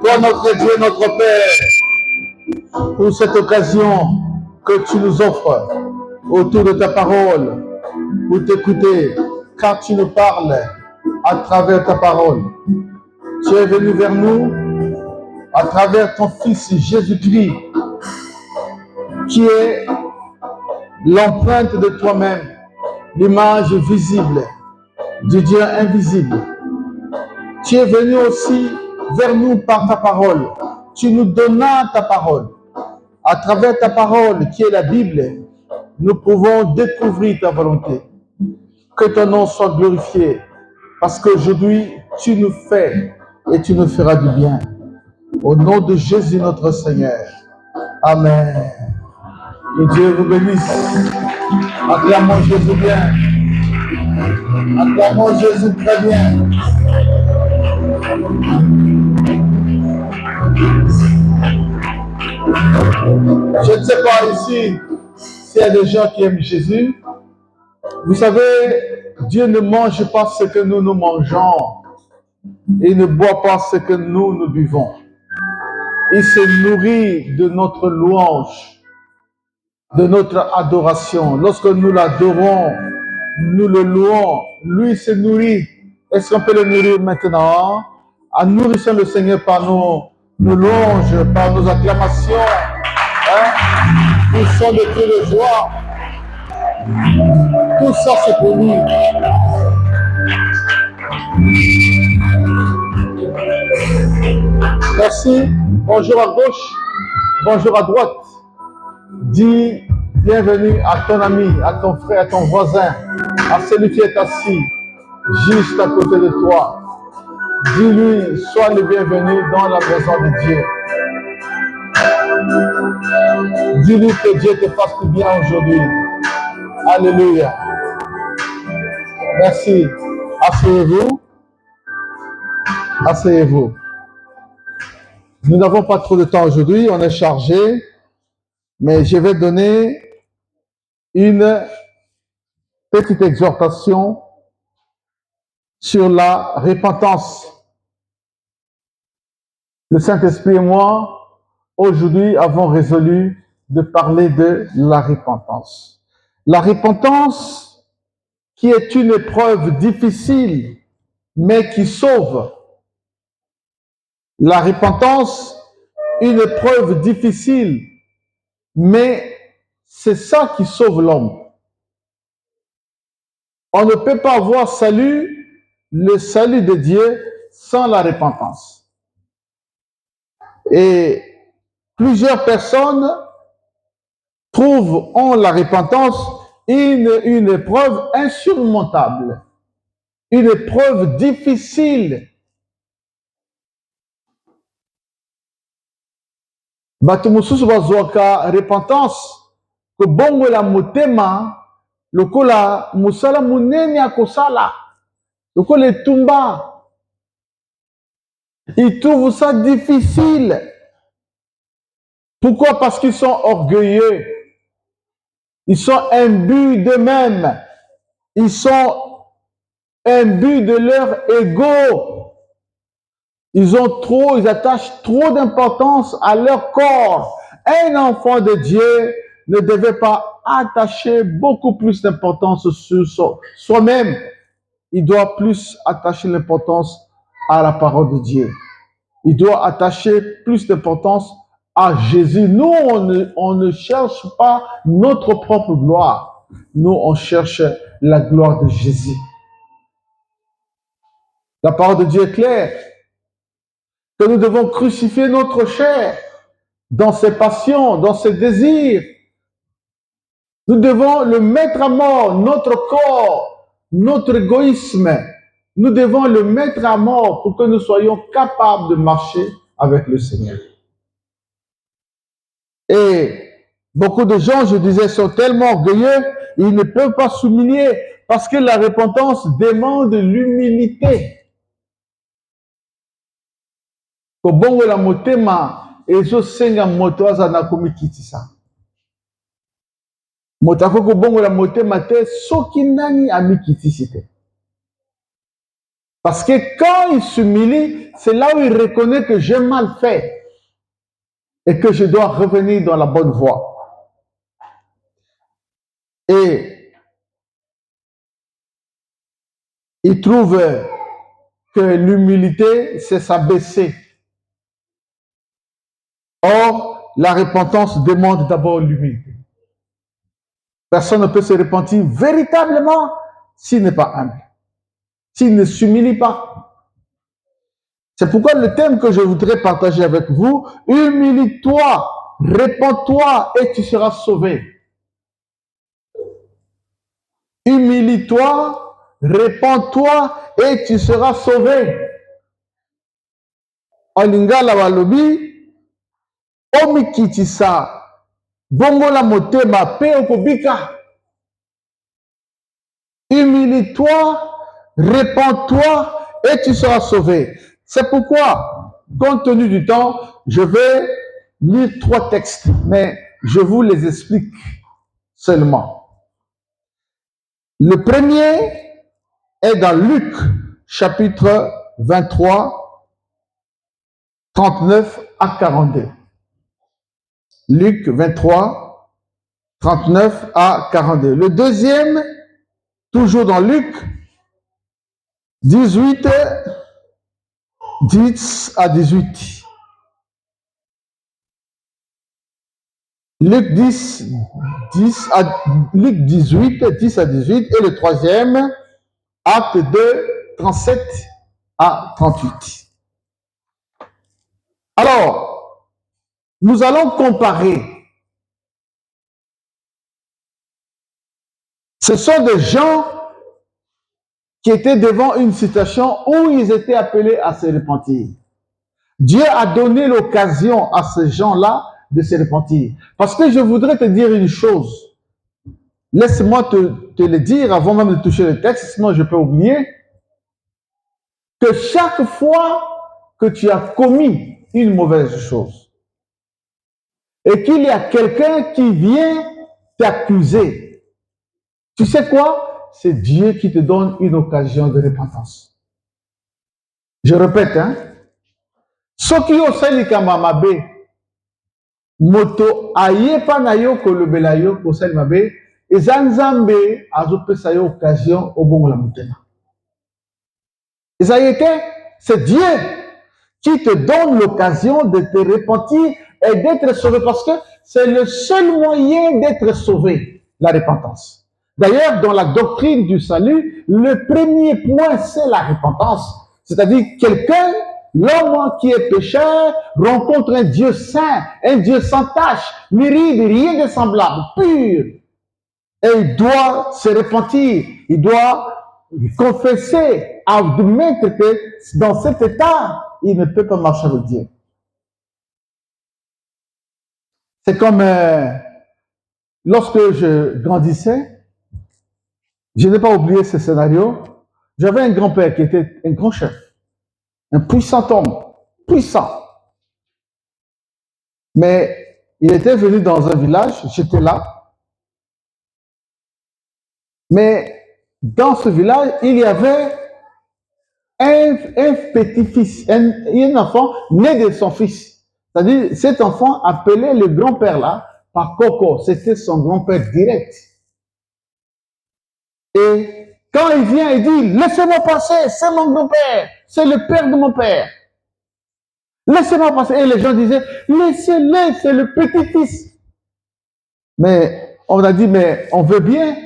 Toi, notre Dieu, notre Père, pour cette occasion que tu nous offres autour de ta parole, pour t'écouter, car tu nous parles à travers ta parole. Tu es venu vers nous à travers ton Fils Jésus-Christ, qui est l'empreinte de toi-même, l'image visible du Dieu invisible. Tu es venu aussi vers nous par ta parole. Tu nous donnas ta parole. À travers ta parole, qui est la Bible, nous pouvons découvrir ta volonté. Que ton nom soit glorifié, parce qu'aujourd'hui, tu nous fais et tu nous feras du bien. Au nom de Jésus notre Seigneur. Amen. Que Dieu vous bénisse. Acclamons Jésus bien. Acclamons Jésus très bien. Je ne sais pas ici s'il y a des gens qui aiment Jésus. Vous savez, Dieu ne mange pas ce que nous mangeons. Il ne boit pas ce que nous buvons. Il se nourrit de notre louange, de notre adoration. Lorsque nous l'adorons, nous le louons, lui se nourrit. Est-ce qu'on peut le nourrir maintenant? En nourrissant le Seigneur par nos louanges, par nos acclamations, nous sommes de cris de joie. Tout ça, c'est pour lui. Merci. Bonjour à gauche, bonjour à droite. Dis bienvenue à ton ami, à ton frère, à ton voisin, à celui qui est assis juste à côté de toi. Dis-lui, sois le bienvenu dans la maison de Dieu. Dis-lui que Dieu te fasse du bien aujourd'hui. Alléluia. Merci. Asseyez-vous. Asseyez-vous. Nous n'avons pas trop de temps aujourd'hui, on est chargé, mais je vais donner une petite exhortation sur la repentance. Le Saint-Esprit et moi, aujourd'hui, avons résolu de parler de la repentance. La repentance qui est une épreuve difficile, mais qui sauve. La repentance, une épreuve difficile, mais c'est ça qui sauve l'homme. On ne peut pas avoir le salut de Dieu sans la repentance. Et plusieurs personnes trouvent en la repentance une épreuve insurmontable, une épreuve difficile. Bato mosusu bazwaka repentance ko bongola motema lokola musala munene akosala lokola etumba. Ils trouvent ça difficile. Pourquoi? Parce qu'ils sont orgueilleux. Ils sont imbus d'eux-mêmes. Ils sont imbus de leur ego. Ils attachent trop d'importance à leur corps. Un enfant de Dieu ne devait pas attacher beaucoup plus d'importance sur soi-même. Il doit plus attacher l'importance à la parole de Dieu. Il doit attacher plus d'importance à Jésus. Nous, on ne cherche pas notre propre gloire. Nous, on cherche la gloire de Jésus. La parole de Dieu est claire. Que nous devons crucifier notre chair dans ses passions, dans ses désirs. Nous devons le mettre à mort, notre corps, notre égoïsme. Nous devons le mettre à mort pour que nous soyons capables de marcher avec le Seigneur. Et beaucoup de gens, je disais, sont tellement orgueilleux, ils ne peuvent pas s'humilier parce que la repentance demande l'humilité. Kobongola motema ezosenga moto aza na komikitisa. Moto akoko bongola motema te soki nani amikitisi te. Parce que quand il s'humilie, c'est là où il reconnaît que j'ai mal fait et que je dois revenir dans la bonne voie. Et il trouve que l'humilité, c'est s'abaisser. Or, la repentance demande d'abord l'humilité. Personne ne peut se repentir véritablement s'il n'est pas humble, s'il ne s'humilie pas. C'est pourquoi le thème que je voudrais partager avec vous, humilie-toi, répands-toi et tu seras sauvé. Humilie-toi, répands-toi et tu seras sauvé. En lingala balobi, omikitisa, bongola motema pe okobika. Humilie-toi, répands-toi et tu seras sauvé. C'est pourquoi, compte tenu du temps, je vais lire 3 textes, mais je vous les explique seulement. Le premier est dans Luc, chapitre 23, 39 à 42. Luc 23, 39 à 42. Le deuxième, toujours dans Luc, 18, 10 à 18. Luc 10, Luc 18, 10 à 18. Et le troisième, Acte 2, 37 à 38. Alors, nous allons comparer. Ce sont des gens qui étaient devant une situation où ils étaient appelés à se repentir. Dieu a donné l'occasion à ces gens-là de se repentir. Parce que je voudrais te dire une chose. Laisse-moi te le dire avant même de toucher le texte, sinon je peux oublier. Que chaque fois que tu as commis une mauvaise chose et qu'il y a quelqu'un qui vient t'accuser, tu sais quoi? C'est Dieu qui te donne une occasion de repentance. Je répète, hein? Soki osali kama mabe, moto ayepa na yo kolobela yo kosali mabe, eza Nzambe azopesa yo occasion obongola motema. C'est Dieu qui te donne l'occasion de te repentir et d'être sauvé parce que c'est le seul moyen d'être sauvé, la repentance. D'ailleurs, dans la doctrine du salut, le premier point, c'est la repentance. C'est-à-dire quelqu'un, l'homme qui est pécheur, rencontre un Dieu saint, un Dieu sans tache, mérite rien de semblable, pur. Et il doit se repentir, il doit confesser, admettre que dans cet état, il ne peut pas marcher avec Dieu. C'est comme lorsque je grandissais, je n'ai pas oublié ce scénario. J'avais un grand-père qui était un grand chef, un puissant homme, puissant. Mais il était venu dans un village, j'étais là. Mais dans ce village, il y avait un petit-fils, un enfant né de son fils. C'est-à-dire, cet enfant appelait le grand-père là par Coco. C'était son grand-père direct. Et quand il vient, il dit, laissez-moi passer, c'est mon grand-père, c'est le père de mon père. Laissez-moi passer. Et les gens disaient, laissez-le, c'est le petit-fils. Mais on a dit, mais on veut bien,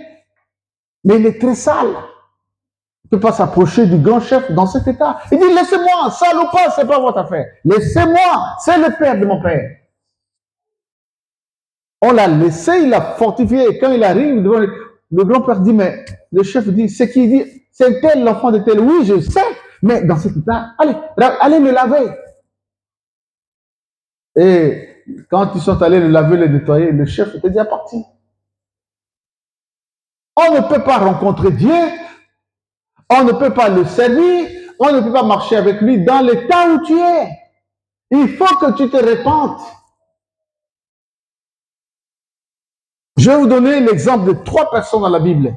mais il est très sale. Il ne peut pas s'approcher du grand chef dans cet état. Il dit, laissez-moi, sale ou pas, c'est pas votre affaire. Laissez-moi, c'est le père de mon père. On l'a laissé, il l'a fortifié. Et quand il arrive devant le grand-père dit, mais le chef dit, c'est qui? Il dit, c'est tel l'enfant de tel. Oui, je sais, mais dans cet état, allez le laver. Et quand ils sont allés le laver, le nettoyer, le chef était déjà parti. On ne peut pas rencontrer Dieu, on ne peut pas le servir, on ne peut pas marcher avec lui dans l'état où tu es. Il faut que tu te répandes. Je vais vous donner l'exemple de 3 personnes dans la Bible.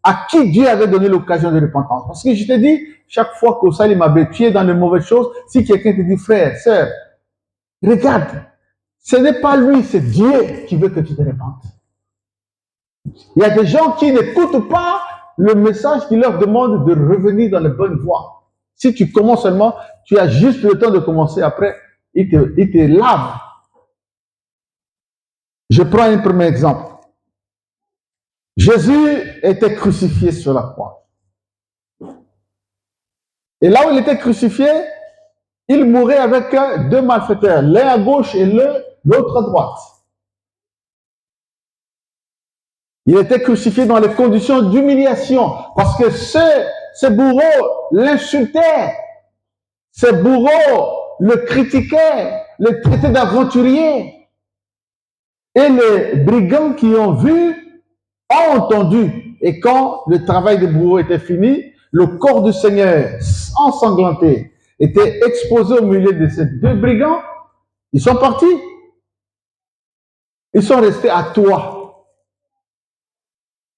à qui Dieu avait donné l'occasion de repentance. Parce que je te dis, chaque fois qu'au salut m'a tu es dans les mauvaises choses, si quelqu'un te dit, frère, sœur, regarde, ce n'est pas lui, c'est Dieu qui veut que tu te repentes. Il y a des gens qui n'écoutent pas le message qui leur demande de revenir dans la bonne voie. Si tu commences seulement, tu as juste le temps de commencer, après, il te lave. Je prends un premier exemple. Jésus était crucifié sur la croix. Et là où il était crucifié, il mourait avec deux malfaiteurs, l'un à gauche et l'autre à droite. Il était crucifié dans les conditions d'humiliation parce que ce bourreau l'insultait, ce bourreau le critiquait, le traitait d'aventurier. Et les brigands qui ont vu ont entendu. Et quand le travail des bourreaux était fini, le corps du Seigneur, ensanglanté, était exposé au milieu de ces deux brigands. Ils sont partis. Ils sont restés à toi.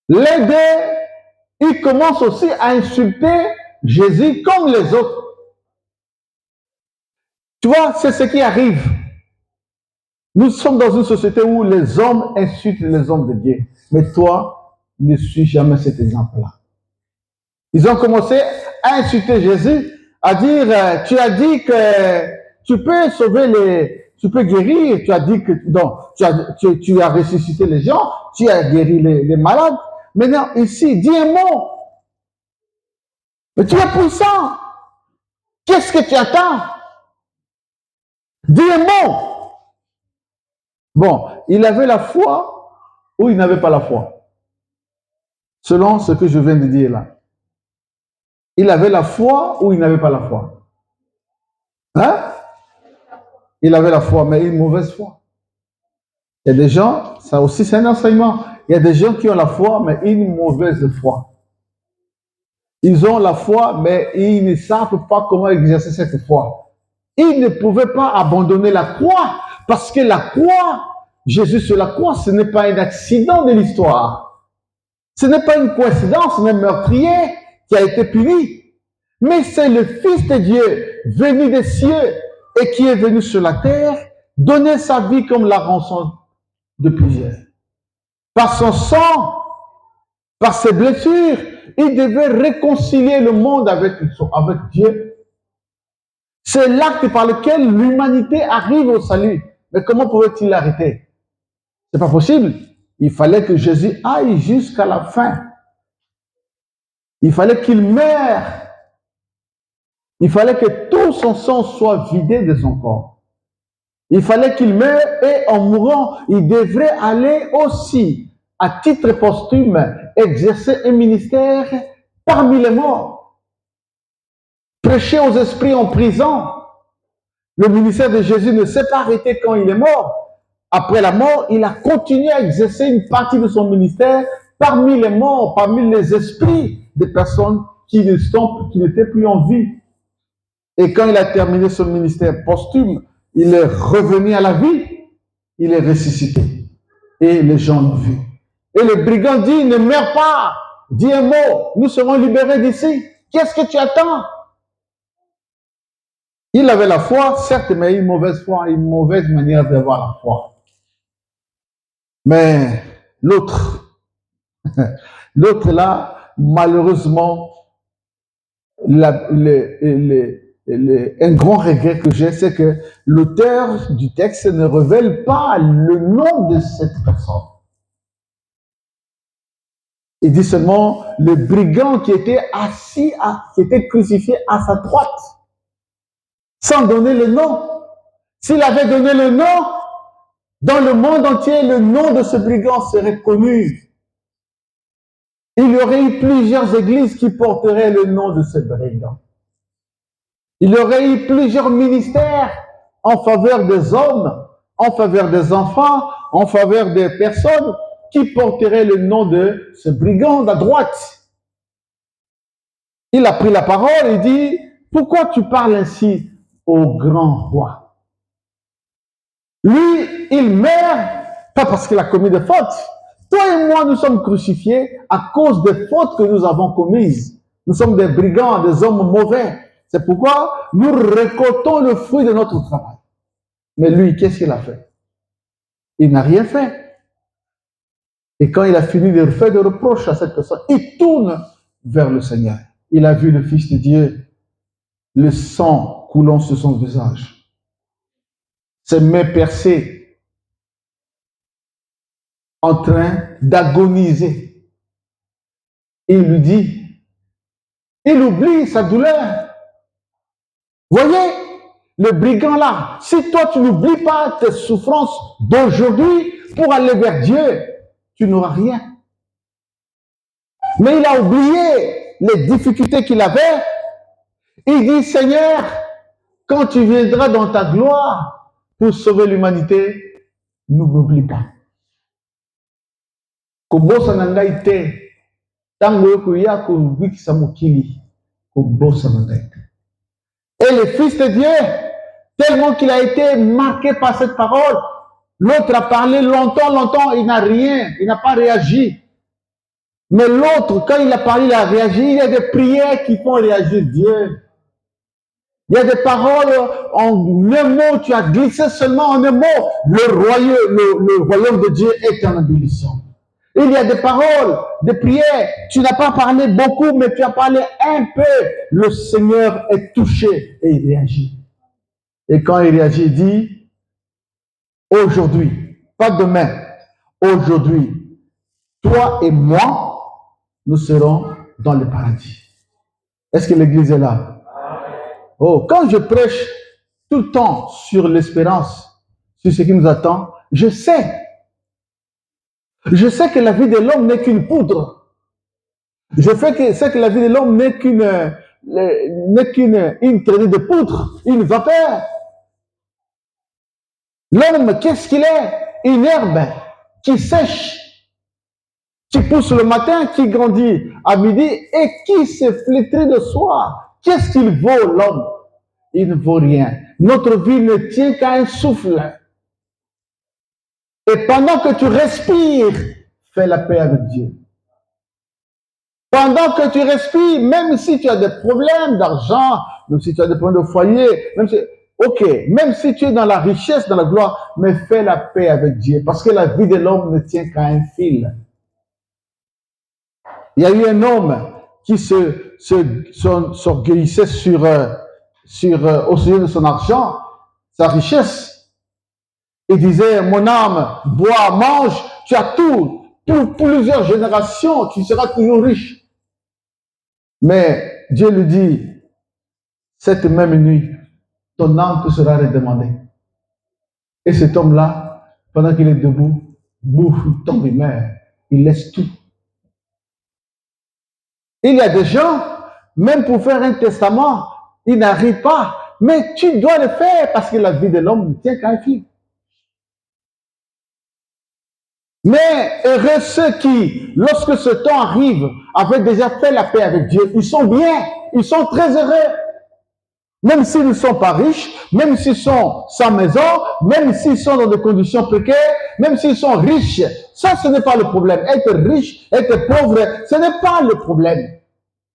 Les deux, ils commencent aussi à insulter Jésus comme les autres. Tu vois, c'est ce qui arrive. Nous sommes dans une société où les hommes insultent les hommes de Dieu. Mais toi, ne suis jamais cet exemple-là. Ils ont commencé à insulter Jésus, à dire, tu as dit que tu peux sauver tu peux guérir, tu as dit que, donc, tu as ressuscité les gens, tu as guéri les malades. Maintenant, ici, dis un mot. Mais tu es puissant. Qu'est-ce que tu attends? Dis un mot. Bon, il avait la foi ou il n'avait pas la foi? Selon ce que je viens de dire là. Il avait la foi ou il n'avait pas la foi? Hein? Il avait la foi, mais une mauvaise foi. Il y a des gens, ça aussi c'est un enseignement, il y a des gens qui ont la foi, mais une mauvaise foi. Ils ont la foi, mais ils ne savent pas comment exercer cette foi. Ils ne pouvaient pas abandonner la croix, parce que la croix, Jésus sur la croix, ce n'est pas un accident de l'histoire. Ce n'est pas une coïncidence, même meurtrier qui a été puni. Mais c'est le Fils de Dieu, venu des cieux, et qui est venu sur la terre, donner sa vie comme la rançon de plusieurs. Par son sang, par ses blessures, il devait réconcilier le monde avec Dieu. C'est l'acte par lequel l'humanité arrive au salut. Mais comment pouvait-il l'arrêter? C'est pas possible. Il fallait que Jésus aille jusqu'à la fin. Il fallait qu'il meure. Il fallait que tout son sang soit vidé de son corps. Il fallait qu'il meure et en mourant, il devrait aller aussi, à titre posthume, exercer un ministère parmi les morts. Prêcher aux esprits en prison. Le ministère de Jésus ne s'est pas arrêté quand il est mort. Après la mort, il a continué à exercer une partie de son ministère parmi les morts, parmi les esprits des personnes qui n'étaient plus en vie. Et quand il a terminé son ministère posthume, il est revenu à la vie, il est ressuscité. Et les gens l'ont vu. Et le brigand dit, ne meurs pas, dis un mot, nous serons libérés d'ici. Qu'est-ce que tu attends? Il avait la foi, certes, mais une mauvaise foi, une mauvaise manière d'avoir la foi. Mais l'autre là, malheureusement, un grand regret que j'ai, c'est que l'auteur du texte ne révèle pas le nom de cette personne. Il dit seulement le brigand qui était qui était crucifié à sa droite, sans donner le nom. S'il avait donné le nom, dans le monde entier, le nom de ce brigand serait connu. Il y aurait eu plusieurs églises qui porteraient le nom de ce brigand. Il y aurait eu plusieurs ministères en faveur des hommes, en faveur des enfants, en faveur des personnes qui porteraient le nom de ce brigand à droite. Il a pris la parole et dit, pourquoi tu parles ainsi au grand roi? Lui, il meurt, pas parce qu'il a commis de fautes, Toi et moi, nous sommes crucifiés à cause des fautes que nous avons commises. Nous sommes des brigands, des hommes mauvais. C'est pourquoi nous récoltons le fruit de notre travail. Mais lui, qu'est-ce qu'il a fait? Il n'a rien fait. Et quand il a fini de faire des reproches à cette personne, il tourne vers le Seigneur. Il a vu le Fils de Dieu, le sang coulant sur son visage, ses mains percées, en train d'agoniser. Il lui dit, il oublie sa douleur. Voyez, le brigand là, si toi tu n'oublies pas tes souffrances d'aujourd'hui pour aller vers Dieu, tu n'auras rien. Mais il a oublié les difficultés qu'il avait. Il dit, Seigneur, quand tu viendras dans ta gloire pour sauver l'humanité, n'oublie pas. Kobosa nangai te, tango yokuya kubikisa mukili, kobosa nangai te. Et le Fils de Dieu, tellement qu'il a été marqué par cette parole, l'autre a parlé longtemps, il n'a rien, il n'a pas réagi. Mais l'autre, quand il a parlé, il a réagi. Il y a des prières qui font réagir Dieu. Il y a des paroles en un mot, tu as glissé seulement en un mot. Le royaume de Dieu est en ébullition. Il y a des paroles, des prières. Tu n'as pas parlé beaucoup, mais tu as parlé un peu. Le Seigneur est touché et il réagit. Et quand il réagit, il dit, aujourd'hui, pas demain, aujourd'hui, toi et moi, nous serons dans le paradis. Est-ce que l'église est là? Oh, quand je prêche tout le temps sur l'espérance, sur ce qui nous attend, je sais que la vie de l'homme n'est qu'une poudre. Je sais que la vie de l'homme n'est qu'une traînée de poudre, une vapeur. L'homme, qu'est-ce qu'il est? Une herbe qui sèche, qui pousse le matin, qui grandit à midi et qui se flétrit le soir. Qu'est-ce qu'il vaut, l'homme? Il ne vaut rien. Notre vie ne tient qu'à un souffle. Et pendant que tu respires, fais la paix avec Dieu. Pendant que tu respires, même si tu as des problèmes d'argent, même si tu as des problèmes de foyer, même si tu es dans la richesse, dans la gloire, mais fais la paix avec Dieu. Parce que la vie de l'homme ne tient qu'à un fil. Il y a eu un homme qui s'orgueillissait au sujet de son argent, sa richesse. Il disait, mon âme, bois, mange, tu as tout. Pour plusieurs générations, tu seras toujours riche. Mais Dieu lui dit, cette même nuit, ton âme te sera redemandée. Et cet homme-là, pendant qu'il est debout, bouffe, il tombe, il meurt. Il laisse tout. Il y a des gens, même pour faire un testament, ils n'arrivent pas. Mais tu dois le faire parce que la vie de l'homme ne tient qu'à un fil. Mais heureux ceux qui, lorsque ce temps arrive, avaient déjà fait la paix avec Dieu. Ils sont bien, ils sont très heureux. Même s'ils ne sont pas riches, même s'ils sont sans maison, même s'ils sont dans des conditions précaires, même s'ils sont riches. Ça, ce n'est pas le problème. Être riche, être pauvre, ce n'est pas le problème.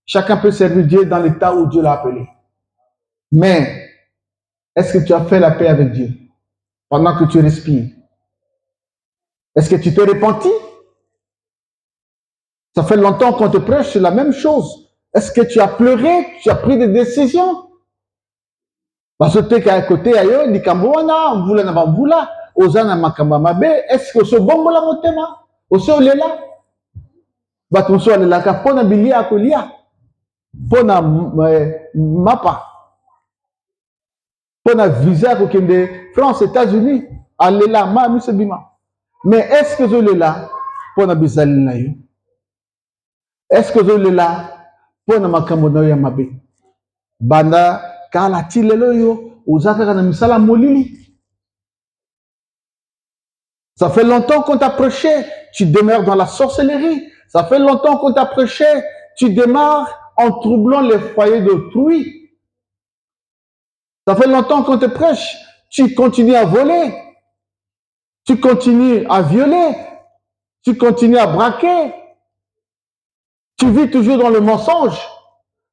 Chacun peut servir Dieu dans l'état où Dieu l'a appelé. Mais, est-ce que tu as fait la paix avec Dieu pendant que tu respires? Est-ce que tu t'es repenti? Ça fait longtemps qu'on te prêche sur la même chose. Est-ce que tu as pleuré? Tu as pris des décisions? Parce que tu es à côté ailleurs, ni kamboana, mvula na bambula, ozana makamba mabe, est-ce que ce bon la motema? Oso lela? Batu so lela ka pona bilia akolia. Pona mapa. Pona visa ko kende France, États-Unis, alela ma musebima. Mais est-ce que je l'ai là pour na bizali na yo? Est-ce que je l'ai là pour na makambo ya mabe? Banda kala tilelo yo uzaka kana misala molili. Ça fait longtemps qu'on t'a prêché, tu demeures dans la sorcellerie. Ça fait longtemps qu'on t'a prêché, tu démarres en troublant les foyers d'autrui. Ça fait longtemps qu'on te prêche, tu continues à voler. Tu continues à violer. Tu continues à braquer. Tu vis toujours dans le mensonge.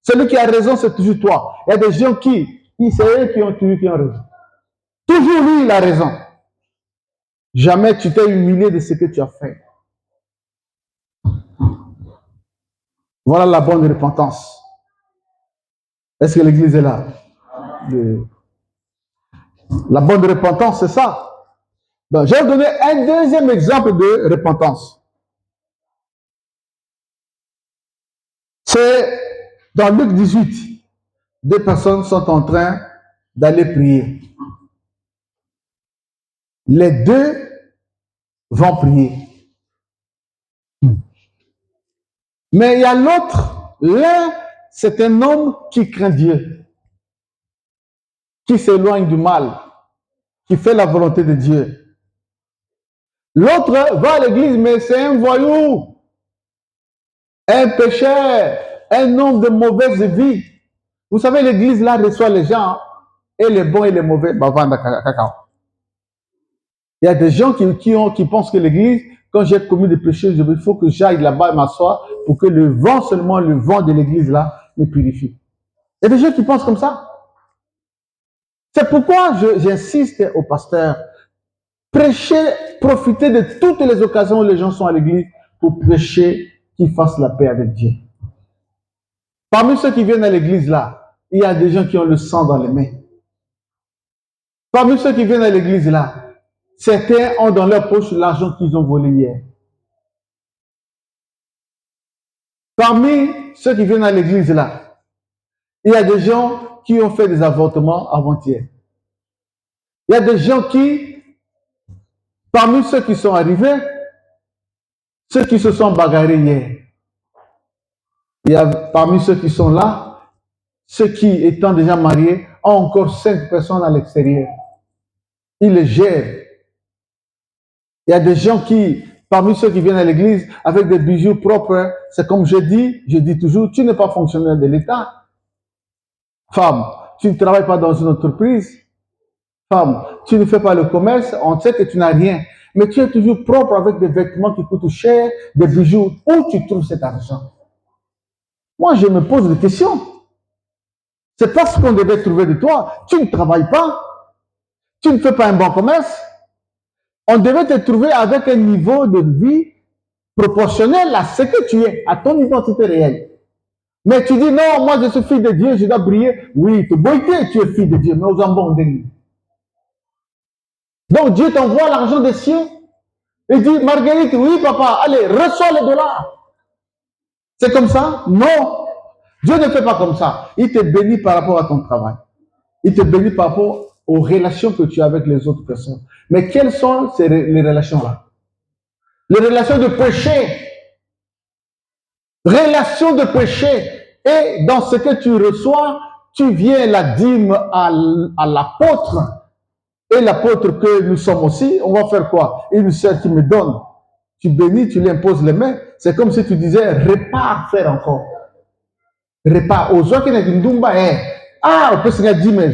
Celui qui a raison, c'est toujours toi. Il y a des gens c'est eux qui ont raison. Toujours lui, il a raison. Jamais tu t'es humilié de ce que tu as fait. Voilà la bonne repentance. Est-ce que l'église est là? La bonne repentance, c'est ça. Donc, je vais vous donner un deuxième exemple de repentance. C'est dans Luc 18. Deux personnes sont en train d'aller prier. Les deux vont prier. Mais il y a l'autre, l'un, c'est un homme qui craint Dieu, qui s'éloigne du mal, qui fait la volonté de Dieu. L'autre va à l'église, mais c'est un voyou, un pécheur, un homme de mauvaise vie. Vous savez, l'église là reçoit les gens, et les bons et les mauvais, il y a des gens qui pensent que l'église, quand j'ai commis des péchés, il faut que j'aille là-bas et m'asseoir pour que seulement le vent de l'église là, me purifie. Il y a des gens qui pensent comme ça. C'est pourquoi j'insiste au pasteur, prêchez, profitez de toutes les occasions où les gens sont à l'église pour prêcher qu'ils fassent la paix avec Dieu. Parmi ceux qui viennent à l'église là, il y a des gens qui ont le sang dans les mains. Parmi ceux qui viennent à l'église là, certains ont dans leur poche l'argent qu'ils ont volé hier. Parmi ceux qui viennent à l'église là, il y a des gens qui ont fait des avortements avant-hier. Il y a des gens parmi ceux qui sont arrivés, ceux qui se sont bagarrés hier. Il y a parmi ceux qui sont là, ceux qui, étant déjà mariés, ont encore 5 personnes à l'extérieur. Ils les gèrent. Il y a des gens parmi ceux qui viennent à l'église, avec des bijoux propres, c'est comme je dis toujours, tu n'es pas fonctionnaire de l'État. Femme, tu ne travailles pas dans une entreprise. Femme, tu ne fais pas le commerce, on sait que tu n'as rien. Mais tu es toujours propre avec des vêtements qui coûtent cher, des bijoux. Où tu trouves cet argent? Moi, je me pose des questions. C'est pas ce qu'on devait trouver de toi. Tu ne travailles pas. Tu ne fais pas un bon commerce. On devait te trouver avec un niveau de vie proportionnel à ce que tu es, à ton identité réelle. Mais tu dis non, moi je suis fille de Dieu, je dois briller. Oui, tu es fille de Dieu, mais aux ambons d'ennemi. Donc Dieu t'envoie l'argent des cieux. Il dit, Marguerite, oui papa, allez, reçois les dollars. C'est comme ça? Non. Dieu ne fait pas comme ça. Il te bénit par rapport à ton travail. Il te bénit par rapport aux relations que tu as avec les autres personnes. Mais quelles sont les relations-là? Les relations de péché. Relations de péché. Et dans ce que tu reçois, tu viens la dîme à l'apôtre. Et l'apôtre que nous sommes aussi, on va faire quoi? Une sœur qui me donne. Tu bénis, tu lui imposes les mains. C'est comme si tu disais, répare, faire encore. Répare. Aux gens qui n'ont pas ah, on peut se dire, mais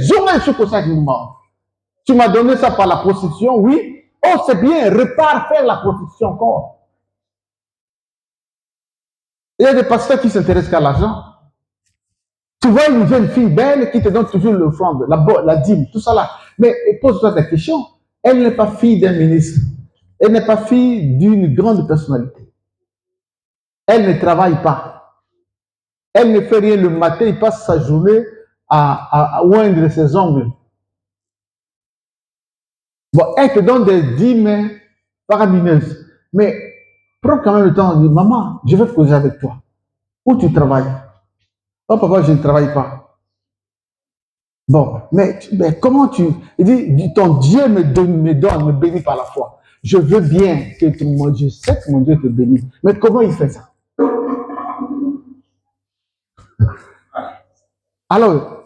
tu m'as donné ça par la prostitution, oui. Oh, c'est bien, répare, faire la prostitution encore. Il y a des pasteurs qui s'intéressent qu'à l'argent. Tu vois une jeune fille belle qui te donne toujours l'offrande, la dîme, tout ça là. Mais pose-toi des questions. Elle n'est pas fille d'un ministre. Elle n'est pas fille d'une grande personnalité. Elle ne travaille pas. Elle ne fait rien le matin, il passe sa journée à oindre ses ongles. Bon, elle te donne des dîmes faramineuses. Mais prends quand même le temps de dire, maman, je vais causer avec toi. Où tu travailles? Oh papa, je ne travaille pas. Bon, mais comment il dit, ton Dieu me donne, me bénit par la foi. Je veux bien que je sais que mon Dieu te bénisse. Mais comment il fait ça? Alors,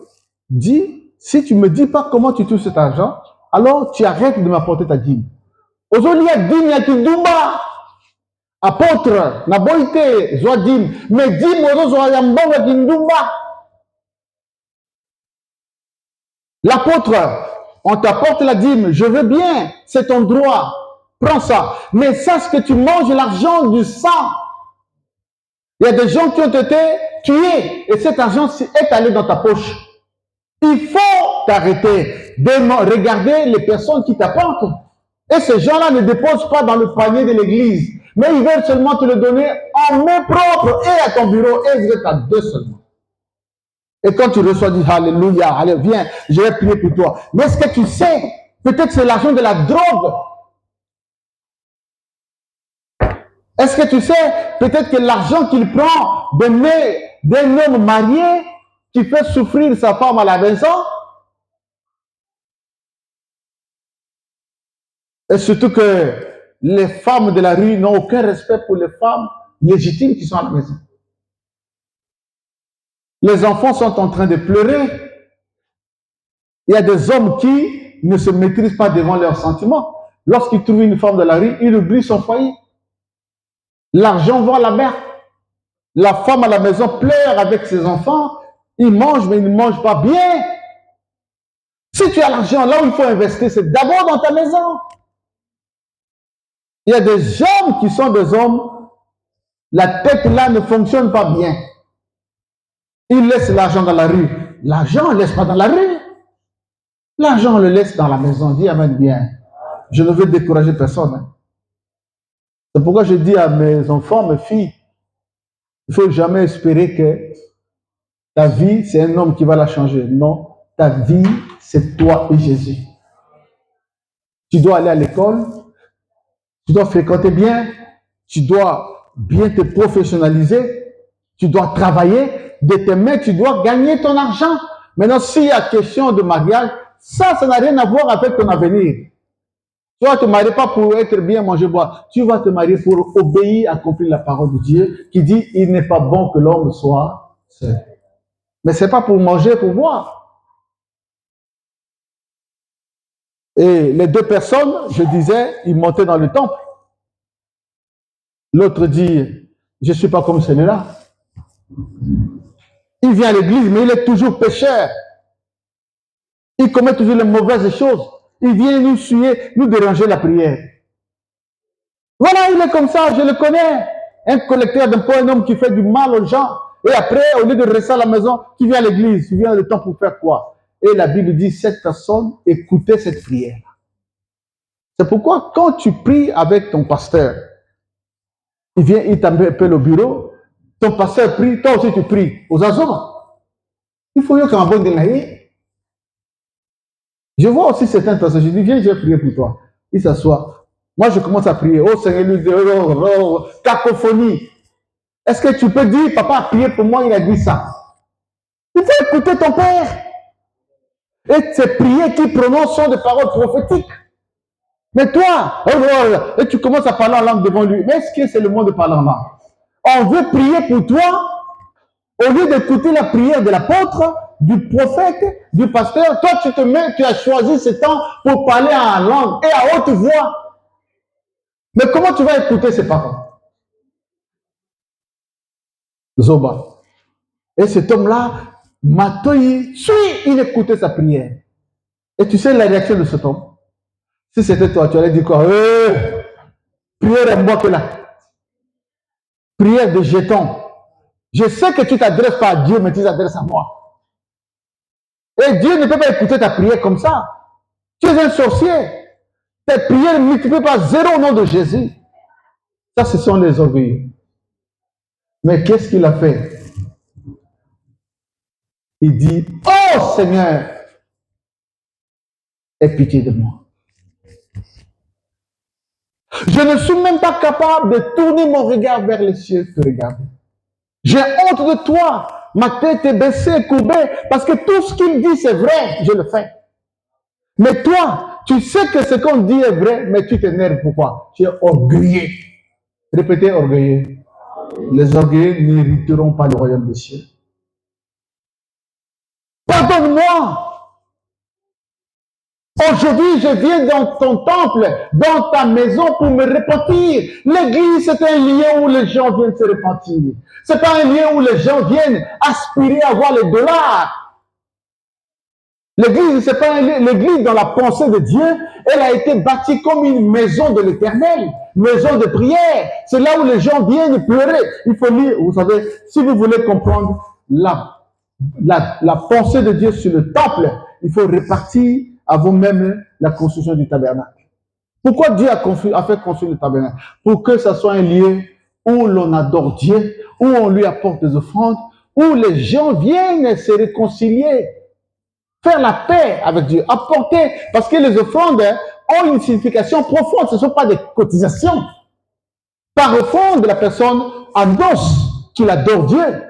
dis, si tu ne me dis pas comment tu touches cet argent, alors tu arrêtes de m'apporter ta dîme. Aujourd'hui, il y a dîme, il y a Kindumba. Apôtre, n'a pas été, soit dîme. Mais dîme, aujourd'hui, il y a Mbonga Kindumba. L'apôtre, on t'apporte la dîme, je veux bien, c'est ton droit. prends ça. Mais sache que tu manges l'argent du sang. Il y a des gens qui ont été tués et cet argent est allé dans ta poche. Il faut t'arrêter de regarder les personnes qui t'apportent. Et ces gens-là ne déposent pas dans le panier de l'église, mais ils veulent seulement te le donner en main propre et à ton bureau, et vous êtes à deux seulement. Et quand tu reçois, dis Alléluia, allez, viens, je vais prier pour toi. Mais est-ce que tu sais, peut-être c'est l'argent de la drogue. Est-ce que tu sais, peut-être que l'argent qu'il prend d'un homme marié qui fait souffrir sa femme à la maison, et surtout que les femmes de la rue n'ont aucun respect pour les femmes légitimes qui sont à la maison. Les enfants sont en train de pleurer. Il y a des hommes qui ne se maîtrisent pas devant leurs sentiments. Lorsqu'ils trouvent une femme de la rue, ils oublient son foyer. L'argent va à la mer. La femme à la maison pleure avec ses enfants. Ils mangent, mais ils ne mangent pas bien. Si tu as l'argent, là où il faut investir, c'est d'abord dans ta maison. Il y a des hommes qui sont des hommes, la tête là ne fonctionne pas bien. Ils laissent l'argent dans la rue. L'argent, on ne laisse pas dans la rue. L'argent, on le laisse dans la maison. Dis Amen bien. Je ne veux décourager personne. Hein. C'est pourquoi je dis à mes enfants, mes filles, il ne faut jamais espérer que ta vie, c'est un homme qui va la changer. Non, ta vie, c'est toi et Jésus. Tu dois aller à l'école, tu dois fréquenter bien, tu dois bien te professionnaliser, tu dois travailler de tes mains, tu dois gagner ton argent. Maintenant, s'il y a question de mariage, ça n'a rien à voir avec ton avenir. Tu vas te marier pas pour être bien, manger, boire. Tu vas te marier pour obéir, accomplir la parole de Dieu qui dit, il n'est pas bon que l'homme soit seul. Mais ce n'est pas pour manger, pour boire. Et les deux personnes, je disais, ils montaient dans le temple. L'autre dit, je ne suis pas comme celui-là. Il vient à l'église, mais il est toujours pécheur. Il commet toujours les mauvaises choses. Il vient nous suer, nous déranger la prière. Voilà, il est comme ça, je le connais. Un collecteur d'impôts, un homme qui fait du mal aux gens. Et après, au lieu de rester à la maison, tu viens à l'église. Tu viens le temps pour faire quoi? Et la Bible dit, cette personne, écoutez cette prière. C'est pourquoi quand tu pries avec ton pasteur, il vient, il t'appelle au bureau, ton pasteur prie, toi aussi tu pries. Aux azoma. Il faut que tu de l'aïe. Je vois aussi certaines personnes, je dis, viens, je vais prier pour toi. Il s'assoit. Moi, je commence à prier. Oh Seigneur, cacophonie. Est-ce que tu peux dire, papa a prié pour moi, il a dit ça. Il faut écouter ton père. Et ces prières qu'il prononce sont des paroles prophétiques. Mais toi, et tu commences à parler en langue devant lui. Mais est-ce que c'est le mot de parler en langue? On veut prier pour toi, au lieu d'écouter la prière de l'apôtre, du prophète, du pasteur, toi tu te mets, tu as choisi ce temps pour parler en langue et à haute voix. Mais comment tu vas écouter ces paroles? Zoba. Et cet homme-là, Matoyi, il écoutait sa prière. Et tu sais la réaction de cet homme? Si c'était toi, tu allais dire quoi? Prière est moi que là. Prière de jetons. Je sais que tu ne t'adresses pas à Dieu, mais tu t'adresses à moi. Et Dieu ne peut pas écouter ta prière comme ça. Tu es un sorcier. Tes prières ne multiplient pas zéro au nom de Jésus. Ça, ce sont les orgueilleux. Mais qu'est-ce qu'il a fait? Il dit, oh Seigneur, aie pitié de moi. Je ne suis même pas capable de tourner mon regard vers les cieux, te regarder. J'ai honte de toi. Ma tête est baissée, courbée, parce que tout ce qu'il dit, c'est vrai, je le fais. Mais toi, tu sais que ce qu'on dit est vrai, mais tu t'énerves. Pourquoi? Tu es orgueilleux. Répétez orgueilleux. Les orgueilleux n'hériteront pas le royaume des cieux. Pardonne-moi. Aujourd'hui, je viens dans ton temple, dans ta maison pour me repentir. L'église, c'est un lieu où les gens viennent se repentir. C'est pas un lieu où les gens viennent aspirer à avoir les dollars. L'église, c'est pas l'église dans la pensée de Dieu, elle a été bâtie comme une maison de l'Éternel, maison de prière. C'est là où les gens viennent pleurer. Il faut lire, vous savez, si vous voulez comprendre la pensée de Dieu sur le temple, il faut répartir à vous-même la construction du tabernacle. Pourquoi Dieu a fait construire le tabernacle? Pour que ce soit un lieu où l'on adore Dieu, où on lui apporte des offrandes, où les gens viennent se réconcilier, faire la paix avec Dieu, apporter, parce que les offrandes ont une signification profonde, ce ne sont pas des cotisations. Par offrande, la personne endosse qu'il adore Dieu.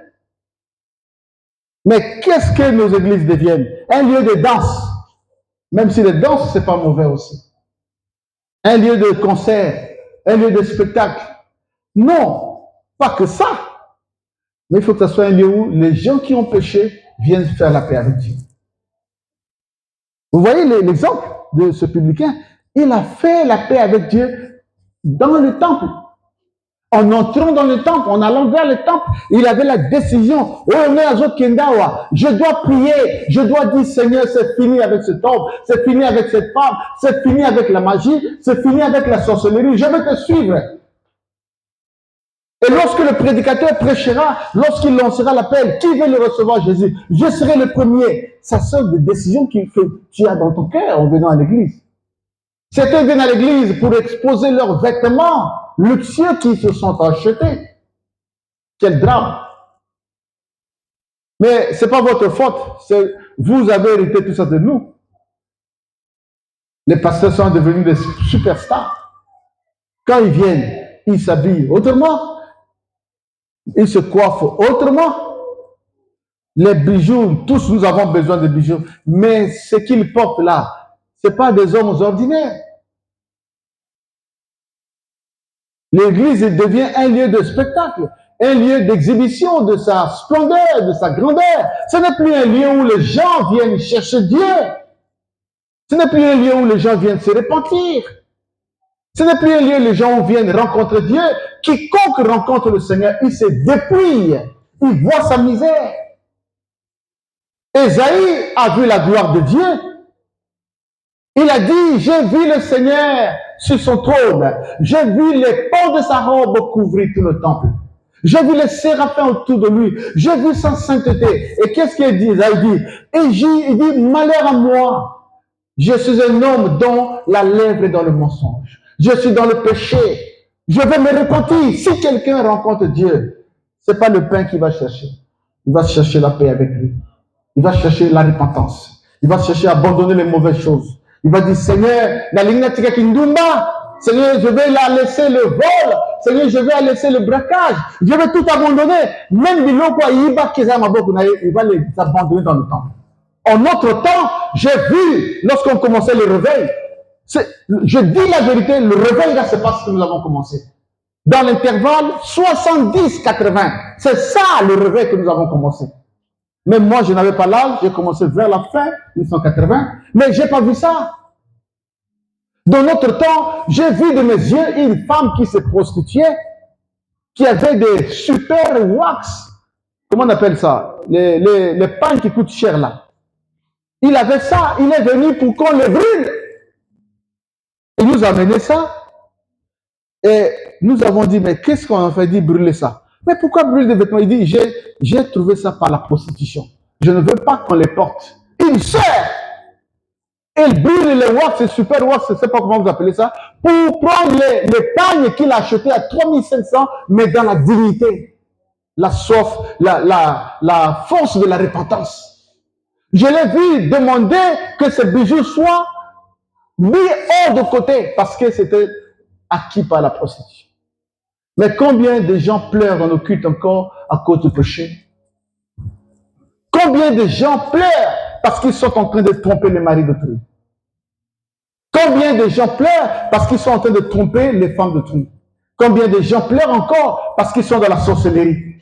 Mais qu'est-ce que nos églises deviennent? Un lieu de danse. Même si les danses, ce n'est pas mauvais aussi. Un lieu de concert, un lieu de spectacle. Non, pas que ça. Mais il faut que ce soit un lieu où les gens qui ont péché viennent faire la paix avec Dieu. Vous voyez l'exemple de ce publicain? Il a fait la paix avec Dieu dans le temple. En entrant dans le temple, en allant vers le temple, il avait la décision. Je dois prier, je dois dire Seigneur, c'est fini avec cet homme, c'est fini avec cette femme, c'est fini avec la magie, c'est fini avec la sorcellerie, je vais te suivre. Et lorsque le prédicateur prêchera, lorsqu'il lancera l'appel, qui veut le recevoir Jésus? Je serai le premier. Ça sort des décisions que tu as dans ton cœur en venant à l'église. Certains viennent à l'église pour exposer leurs vêtements luxueux qui se sont achetés. Quel drame! Mais ce n'est pas votre faute. Vous avez hérité tout ça de nous. Les pasteurs sont devenus des superstars. Quand ils viennent, ils s'habillent autrement. Ils se coiffent autrement. Les bijoux, tous nous avons besoin de bijoux. Mais ce qu'ils portent là, ce n'est pas des hommes ordinaires. L'église devient un lieu de spectacle, un lieu d'exhibition de sa splendeur, de sa grandeur. Ce n'est plus un lieu où les gens viennent chercher Dieu. Ce n'est plus un lieu où les gens viennent se repentir. Ce n'est plus un lieu où les gens viennent rencontrer Dieu. Quiconque rencontre le Seigneur, il se dépouille. Il voit sa misère. Ésaïe a vu la gloire de Dieu. Il a dit, j'ai vu le Seigneur sur son trône. J'ai vu les pans de sa robe couvrir tout le temple. J'ai vu les séraphins autour de lui. J'ai vu sa sainteté. Et qu'est-ce qu'il dit? Il dit, malheur à moi. Je suis un homme dont la lèvre est dans le mensonge. Je suis dans le péché. Je vais me repentir. Si quelqu'un rencontre Dieu, ce n'est pas le pain qu'il va chercher. Il va chercher la paix avec lui. Il va chercher la repentance. Il va chercher à abandonner les mauvaises choses. Il va dire, Seigneur, Seigneur, je vais la laisser le vol. Seigneur, je vais laisser le braquage. Je vais tout abandonner. Même il va les abandonner dans le temple. En notre temps, j'ai vu, lorsqu'on commençait le réveil, je dis la vérité, le réveil là, c'est pas ce que nous avons commencé. Dans l'intervalle 70-80, c'est ça le réveil que nous avons commencé. Même moi, je n'avais pas l'âge, j'ai commencé vers la fin 1980, mais je n'ai pas vu ça. Dans notre temps, j'ai vu de mes yeux une femme qui se prostituait, qui avait des super wax. Comment on appelle ça? Les pains qui coûtent cher là. Il avait ça, il est venu pour qu'on le brûle. Il nous a amené ça. Et nous avons dit, mais qu'est-ce qu'on a fait dit brûler ça? Mais pourquoi brûler des vêtements? Il dit, j'ai trouvé ça par la prostitution. Je ne veux pas qu'on les porte. Une sœur, elle brûle les wax, les super wax, je ne sais pas comment vous appelez ça, pour prendre les pagnes qu'il a achetés à 3500, mais dans la dignité, la soif, la force de la repentance. Je l'ai vu demander que ces bijoux soient mis hors de côté parce que c'était acquis par la prostitution. Mais combien de gens pleurent dans nos cultes encore à cause du péché? Combien de gens pleurent parce qu'ils sont en train de tromper les maris d'autrui? Combien de gens pleurent parce qu'ils sont en train de tromper les femmes d'autrui? Combien de gens pleurent encore parce qu'ils sont dans la sorcellerie?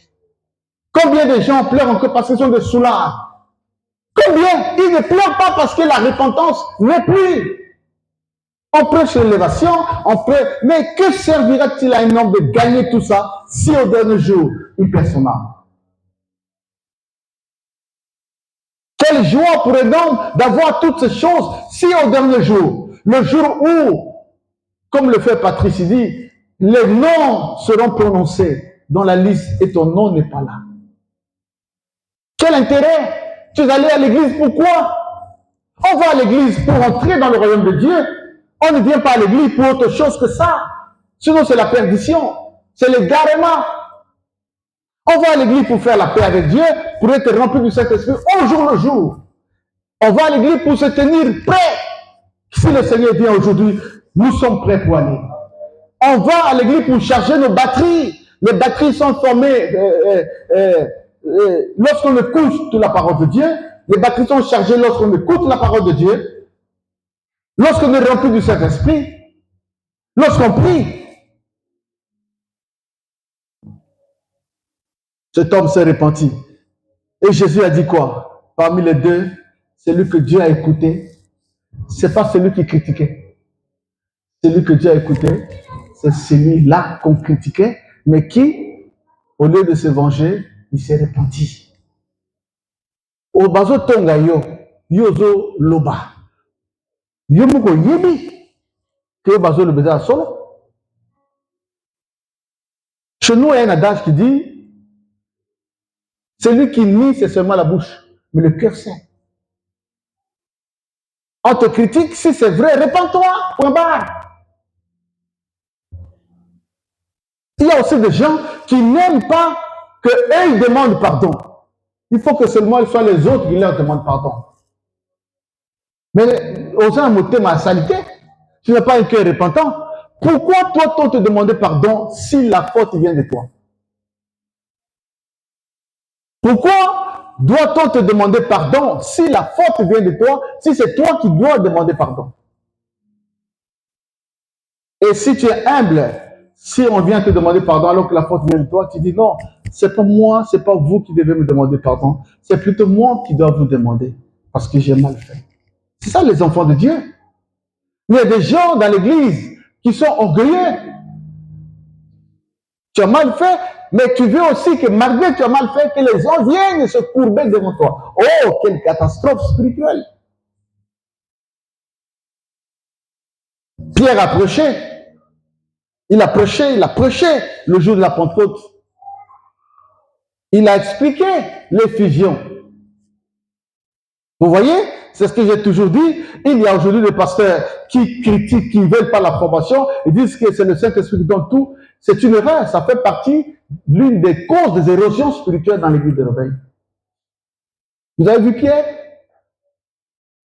Combien de gens pleurent encore parce qu'ils sont des soulards? Combien? Ils ne pleurent pas parce que la repentance n'est plus. On prêche l'élévation, on prêche, mais que servira-t-il à un homme de gagner tout ça si au dernier jour, il perd son âme? Quelle joie pour un homme d'avoir toutes ces choses si au dernier jour, le jour où, comme le fait Patrice, il dit, les noms seront prononcés dans la liste et ton nom n'est pas là. Quel intérêt? Tu es allé à l'église, pourquoi? On va à l'église pour entrer dans le royaume de Dieu. On ne vient pas à l'église pour autre chose que ça. Sinon, c'est la perdition. C'est l'égarement. On va à l'église pour faire la paix avec Dieu, pour être rempli du Saint-Esprit au jour le jour. On va à l'église pour se tenir prêt. Si le Seigneur vient aujourd'hui, nous sommes prêts pour aller. On va à l'église pour charger nos batteries. Les batteries sont formées lorsqu'on écoute la parole de Dieu. Les batteries sont chargées lorsqu'on écoute la parole de Dieu. Lorsqu'on est rempli du Saint-Esprit. Lorsqu'on prie. Cet homme s'est repenti. Et Jésus a dit quoi? Parmi les deux, celui que Dieu a écouté, ce n'est pas celui qui critiquait. Celui que Dieu a écouté, c'est celui-là qu'on critiquait, mais qui, au lieu de se venger, il s'est repenti. Au bazo tonga yo, yozo loba. Yo moko yebi, que bazo le beza solo. Chez nous, il y a un adage qui dit, celui qui nie, c'est seulement la bouche, mais le cœur sait. On te critique, si c'est vrai, répands-toi, point barre. Il y a aussi des gens qui n'aiment pas qu'eux, ils demandent pardon. Il faut que seulement ce soit les autres qui leur demandent pardon. Mais aux un mot ma salité, tu n'as pas un cœur repentant. Pourquoi toi, on te demandait pardon si la faute vient de toi? Pourquoi doit-on te demander pardon si la faute vient de toi, si c'est toi qui dois demander pardon? Et si tu es humble, si on vient te demander pardon alors que la faute vient de toi, tu dis non, c'est pas moi, c'est pas vous qui devez me demander pardon, c'est plutôt moi qui dois vous demander parce que j'ai mal fait. C'est ça les enfants de Dieu. Il y a des gens dans l'église qui sont orgueilleux. Tu as mal fait, mais tu veux aussi que malgré que tu as mal fait, que les gens viennent se courber devant toi. Oh, quelle catastrophe spirituelle. Pierre a prêché. Il a prêché le jour de la Pentecôte. Il a expliqué l'effusion. Vous voyez, c'est ce que j'ai toujours dit. Il y a aujourd'hui des pasteurs qui critiquent, qui ne veulent pas l'approbation. Ils disent que c'est le Saint-Esprit qui donne tout. C'est une erreur. Ça fait partie l'une des causes des érosions spirituelles dans l'église de réveil. Vous avez vu Pierre?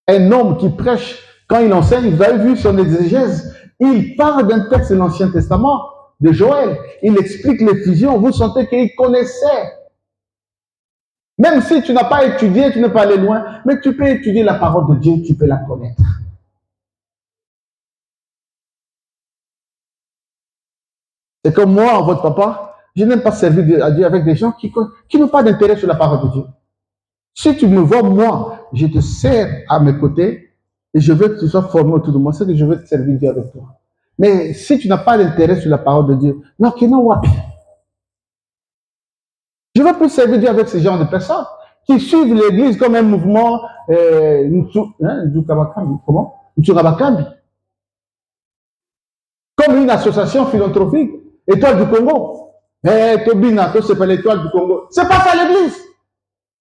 Un homme qui prêche, quand il enseigne, vous avez vu son exégèse. Il parle d'un texte de l'Ancien Testament, de Joël. Il explique l'effusion. Vous sentez qu'il connaissait. Même si tu n'as pas étudié, tu n'es pas allé loin, mais tu peux étudier la parole de Dieu, tu peux la connaître. C'est comme moi, votre papa, je n'aime pas servir à Dieu avec des gens qui n'ont pas d'intérêt sur la parole de Dieu. Si tu me vois, moi, je te sers à mes côtés et je veux que tu sois formé autour de moi, c'est que je veux te servir Dieu avec toi. Mais si tu n'as pas d'intérêt sur la parole de Dieu, non, qui non, wapi. Je ne veux plus servir Dieu avec ce genre de personnes qui suivent l'église comme un mouvement, comme une association philanthropique, Étoile du Congo. Tobina, c'est pas l'Étoile du Congo. C'est pas ça l'église.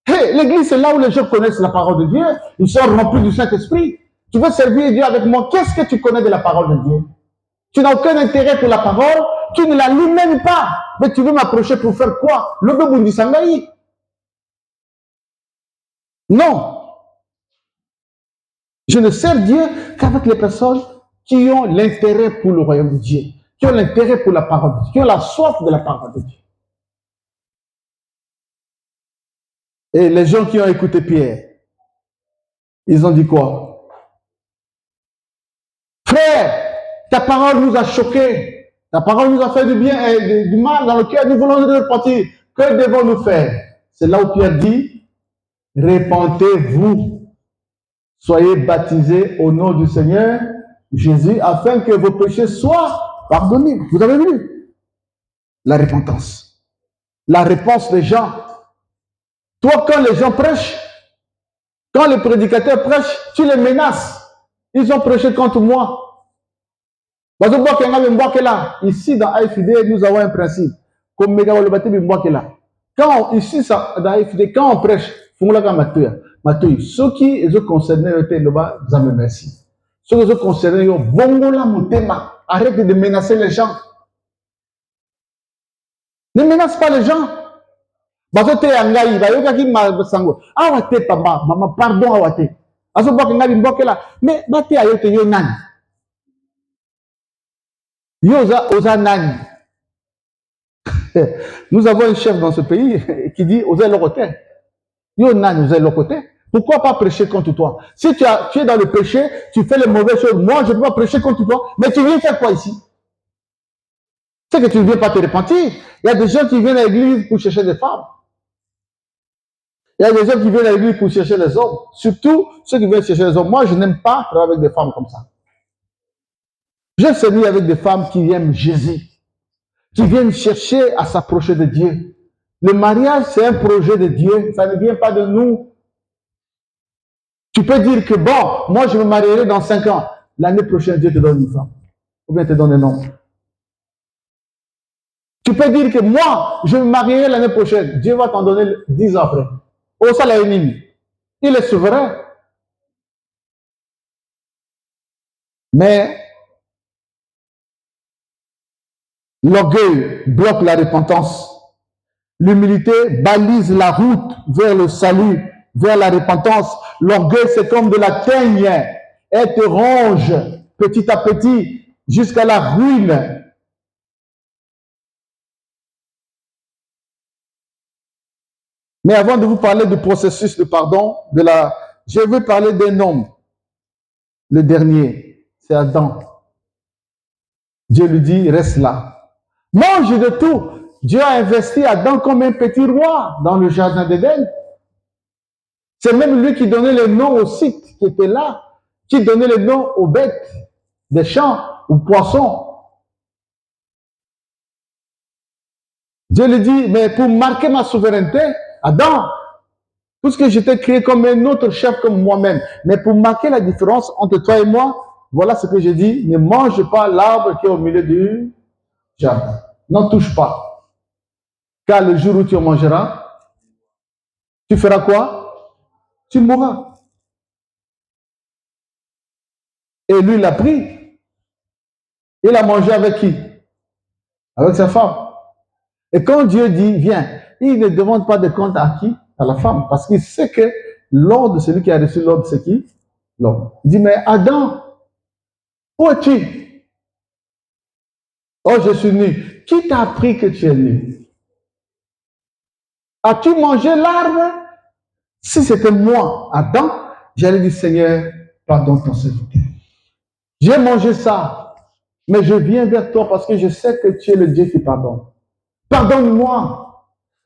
Hey, l'église, c'est là où les gens connaissent la parole de Dieu. Ils sont remplis du Saint-Esprit. Tu veux servir Dieu avec moi. Qu'est-ce que tu connais de la parole de Dieu? Tu n'as aucun intérêt pour la parole. Tu ne la lis même pas. Mais tu veux m'approcher pour faire quoi? Le Bobundi Sangaï. Non. Je ne sers Dieu qu'avec les personnes qui ont l'intérêt pour le royaume de Dieu, qui ont l'intérêt pour la parole de Dieu, qui ont la soif de la parole de Dieu. Et les gens qui ont écouté Pierre, ils ont dit quoi? Frère, ta parole nous a choqués. Ta parole nous a fait du bien et du mal dans le cœur. Nous voulons nous repentir. Que devons-nous faire? C'est là où Pierre dit, repentez-vous. Soyez baptisés au nom du Seigneur Jésus afin que vos péchés soient pardonnés. Vous avez vu? La repentance. La réponse des gens. Toi, quand les gens prêchent, Quand les prédicateurs prêchent, tu les menaces. Ils ont prêché contre moi. Ici, dans AFD, nous avons un principe. Comme quand, ici, dans AFD, quand on prêche, ceux qui sont concernés, merci. Ceux qui sont concernés, arrête de menacer les gens. Ne menace pas les gens. Bazote yangai, bayokaki masango. Awate papa, maman, pardon awate. Aso boke ngabi mboke là. Mais bate ayote yo nani. Yo oza nani. Nous avons un chef dans ce pays qui dit oza le côté. Yo nani oza le côté. Pourquoi pas prêcher contre toi? Si tu es dans le péché, tu fais les mauvaises choses. Moi, je ne peux pas prêcher contre toi. Mais tu viens faire quoi ici? C'est que tu ne viens pas te repentir. Il y a des gens qui viennent à l'église pour chercher des femmes. Il y a des gens qui viennent à l'église pour chercher les hommes. Surtout ceux qui viennent chercher les hommes. Moi, je n'aime pas travailler avec des femmes comme ça. J'ai servi avec des femmes qui aiment Jésus, qui viennent chercher à s'approcher de Dieu. Le mariage, c'est un projet de Dieu. Ça ne vient pas de nous. Tu peux dire que, bon, moi, je me marierai dans 5 ans. L'année prochaine, Dieu te donne une femme. Ou bien te donne un homme. Tu peux dire que moi, je me marierai l'année prochaine. Dieu va t'en donner 10 ans après. Au salaire ennemi. Il est souverain. Mais l'orgueil bloque la repentance. L'humilité balise la route vers le salut, vers la repentance. L'orgueil, c'est comme de la teigne. Elle te ronge petit à petit jusqu'à la ruine. Mais avant de vous parler du processus de pardon, je veux parler d'un homme. Le dernier, c'est Adam. Dieu lui dit, reste là. Mange de tout. Dieu a investi Adam comme un petit roi dans le jardin d'Éden. C'est même lui qui donnait le nom aux sites qui étaient là, qui donnait le nom aux bêtes des champs, aux poissons. Dieu lui dit, mais pour marquer ma souveraineté, Adam, puisque je t'ai créé comme un autre chef comme moi-même, mais pour marquer la différence entre toi et moi, voilà ce que j'ai dit, ne mange pas l'arbre qui est au milieu du jardin. N'en touche pas. Car le jour où tu en mangeras, tu feras quoi? Tu mourras. Et lui, il a pris. Il a mangé avec qui? Avec sa femme. Et quand Dieu dit, viens, il ne demande pas de compte à qui? À la femme. Parce qu'il sait que l'ordre, celui qui a reçu l'ordre, c'est qui? L'homme. Il dit, mais Adam, où es-tu? Oh, je suis nu. Qui t'a appris que tu es nu? As-tu mangé l'arbre? Si c'était moi, Adam, j'allais dire, Seigneur, pardonne ton serviteur. J'ai mangé ça, mais je viens vers toi parce que je sais que tu es le Dieu qui pardonne. Pardonne-moi.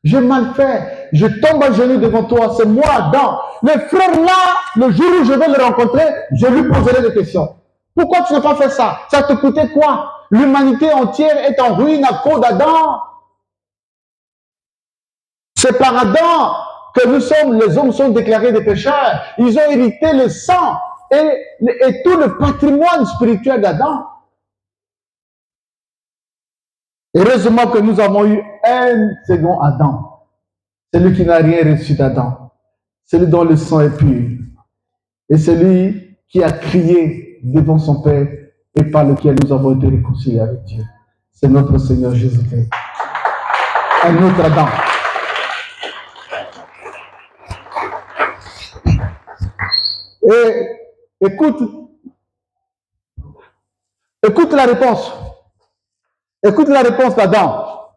J'ai mal fait. Je tombe à genoux devant toi. C'est moi, Adam. Le frère là, le jour où je vais le rencontrer, je lui poserai des questions. Pourquoi tu n'as pas fait ça? Ça te coûtait quoi? L'humanité entière est en ruine à cause d'Adam. C'est par Adam que les hommes sont déclarés des pécheurs. Ils ont hérité le sang et tout le patrimoine spirituel d'Adam. Heureusement que nous avons eu un second Adam. Celui qui n'a rien reçu d'Adam. Celui dont le sang est pur. Et celui qui a crié devant son Père et par lequel nous avons été réconciliés avec Dieu. C'est notre Seigneur Jésus-Christ. Un autre Adam. Et écoute la réponse. Écoute la réponse d'Adam.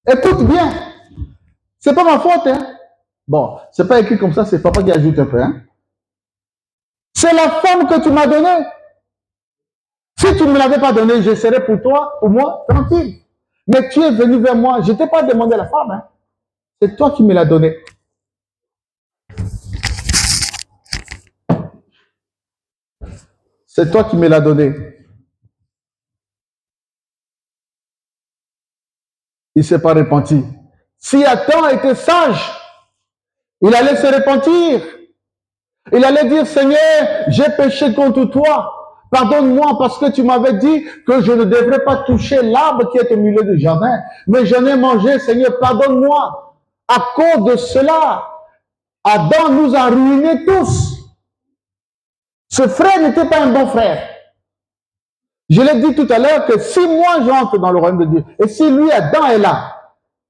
Écoute bien. C'est pas ma faute, hein. Bon, c'est pas écrit comme ça, c'est papa qui ajoute un peu, hein. C'est la femme que tu m'as donnée. Si tu ne me l'avais pas donnée, je serais pour toi, pour moi, tranquille. Mais tu es venu vers moi, je ne t'ai pas demandé la femme, hein. C'est toi qui me l'as donnée. C'est toi qui me l'as donnée. Il ne s'est pas repenti. Si Adam était sage, il allait se repentir. Il allait dire, Seigneur, j'ai péché contre toi. Pardonne-moi parce que tu m'avais dit que je ne devrais pas toucher l'arbre qui est au milieu du jardin. Mais j'en ai mangé, Seigneur, pardonne-moi. À cause de cela, Adam nous a ruinés tous. Ce frère n'était pas un bon frère. Je l'ai dit tout à l'heure que si moi j'entre dans le royaume de Dieu, et si lui, Adam, est là,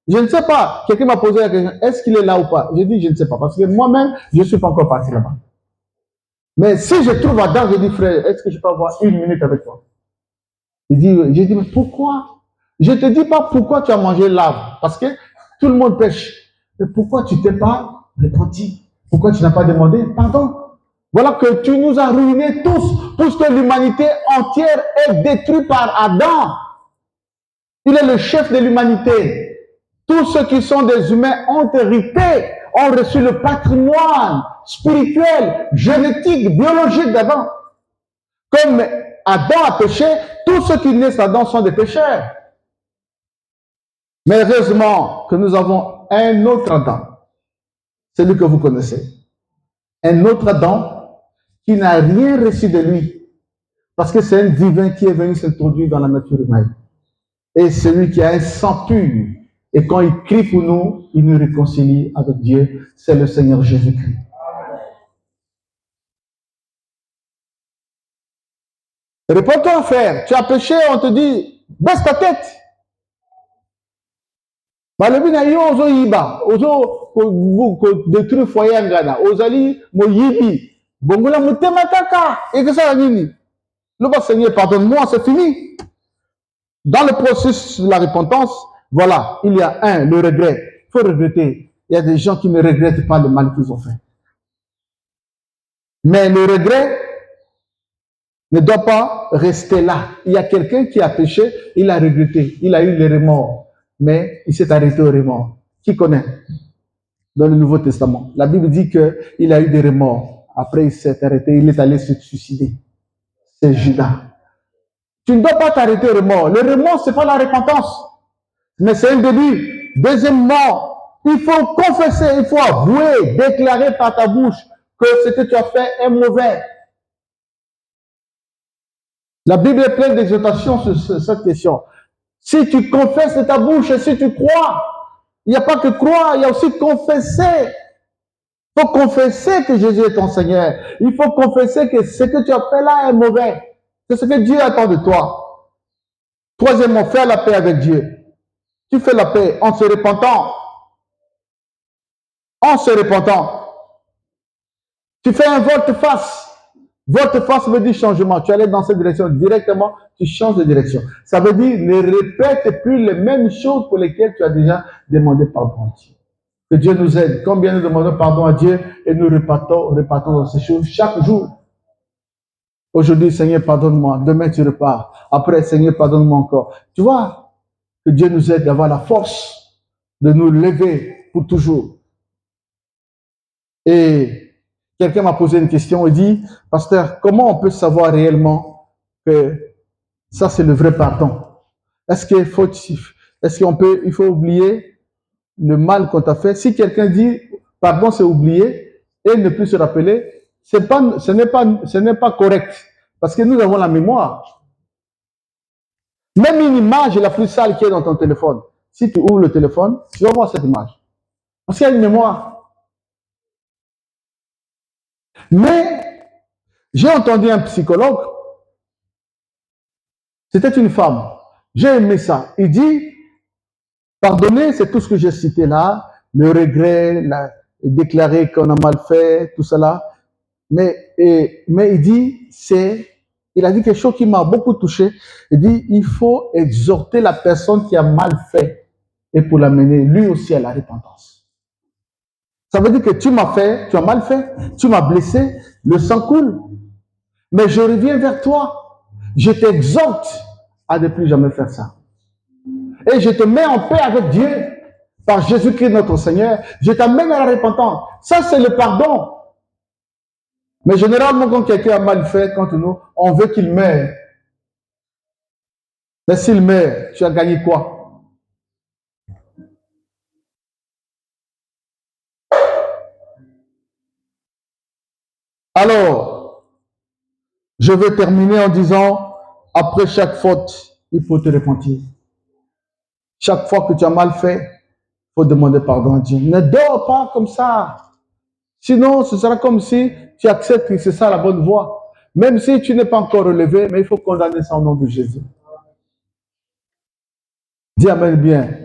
je ne sais pas, quelqu'un m'a posé la question, est-ce qu'il est là ou pas? J'ai dit, je ne sais pas, parce que moi-même, je ne suis pas encore parti là-bas. Mais si je trouve Adam, je dis, frère, est-ce que je peux avoir une minute avec toi? J'ai dit, mais pourquoi? Je ne te dis pas pourquoi tu as mangé l'arbre, parce que tout le monde pêche. Mais pourquoi tu t'es pas repenti? Pourquoi tu n'as pas demandé pardon? Voilà que tu nous as ruinés tous, puisque l'humanité entière est détruite par Adam. Il est le chef de l'humanité. Tous ceux qui sont des humains ont hérité, ont reçu le patrimoine spirituel, génétique, biologique d'Adam. Comme Adam a péché, tous ceux qui naissent d'Adam sont des pécheurs. Mais heureusement que nous avons un autre Adam, celui que vous connaissez. Un autre Adam qui n'a rien reçu de lui, parce que c'est un divin qui est venu s'introduire dans la nature humaine. Et celui qui a un sang pur, et quand il crie pour nous, il nous réconcilie avec Dieu, c'est le Seigneur Jésus-Christ. Réponds-toi, frère, tu as péché, on te dit, baisse ta tête. Balobi na yo ozo yiba, ozo détruire foyer ngana, ozali mo yibi. Bongola mutema kaka, et que ça nini. Le Seigneur, pardonne-moi, c'est fini. Dans le processus de la repentance, voilà, il y a le regret. Il faut regretter. Il y a des gens qui ne regrettent pas le mal qu'ils ont fait. Mais le regret ne doit pas rester là. Il y a quelqu'un qui a péché, il a regretté, il a eu les remords, mais il s'est arrêté au remords. Qui connaît? Dans le Nouveau Testament, la Bible dit qu'il a eu des remords. Après, il s'est arrêté, il est allé se suicider. C'est Judas. Tu ne dois pas t'arrêter au remords. Le remords, ce n'est pas la repentance, mais c'est un début. Deuxièmement, il faut confesser, il faut avouer, déclarer par ta bouche que ce que tu as fait est mauvais. La Bible est pleine d'exhortations sur cette question. Si tu confesses de ta bouche et si tu crois, il n'y a pas que croire, il y a aussi confesser. Il faut confesser que Jésus est ton Seigneur. Il faut confesser que ce que tu as fait là est mauvais. C'est ce que Dieu attend de toi. Troisièmement, faire la paix avec Dieu. Tu fais la paix en se repentant. En se repentant. Tu fais un volte-face. Volte-face veut dire changement. Tu allais dans cette direction directement, tu changes de direction. Ça veut dire ne répète plus les mêmes choses pour lesquelles tu as déjà demandé pardon à Dieu. Que Dieu nous aide. Combien nous demandons pardon à Dieu et nous repartons dans ces choses chaque jour. Aujourd'hui, Seigneur, pardonne-moi. Demain, tu repars. Après, Seigneur, pardonne-moi encore. Tu vois, que Dieu nous aide d'avoir la force de nous lever pour toujours. Et quelqu'un m'a posé une question, il dit, pasteur, comment on peut savoir réellement que ça, c'est le vrai pardon? Est-ce qu'il faut, il faut oublier le mal qu'on t'a fait? Si quelqu'un dit, pardon, c'est oublier, et ne plus se rappeler, ce n'est pas correct. Parce que nous avons la mémoire. Même une image la plus sale qui est dans ton téléphone. Si tu ouvres le téléphone, tu vas voir cette image. Parce qu'il y a une mémoire. Mais j'ai entendu un psychologue, c'était une femme. J'ai aimé ça. Il dit, pardonner, c'est tout ce que j'ai cité là, le regret, déclarer qu'on a mal fait, tout cela. Mais il dit, il a dit quelque chose qui m'a beaucoup touché. Il dit, il faut exhorter la personne qui a mal fait et pour l'amener lui aussi à la repentance. Ça veut dire que tu m'as fait, tu as mal fait, tu m'as blessé, le sang coule. Mais je reviens vers toi. Je t'exhorte à ne plus jamais faire ça. Et je te mets en paix avec Dieu par Jésus-Christ notre Seigneur. Je t'amène à la repentance. Ça, c'est le pardon. Mais généralement, quand quelqu'un a mal fait contre nous, on veut qu'il meure. Mais s'il meurt, tu as gagné quoi? Alors, je vais terminer en disant, après chaque faute, il faut te repentir. Chaque fois que tu as mal fait, il faut demander pardon à Dieu. Ne dors pas comme ça. Sinon, ce sera comme si tu acceptes que c'est ça la bonne voie. Même si tu n'es pas encore relevé, mais il faut condamner ça au nom de Jésus. Dis Amen bien.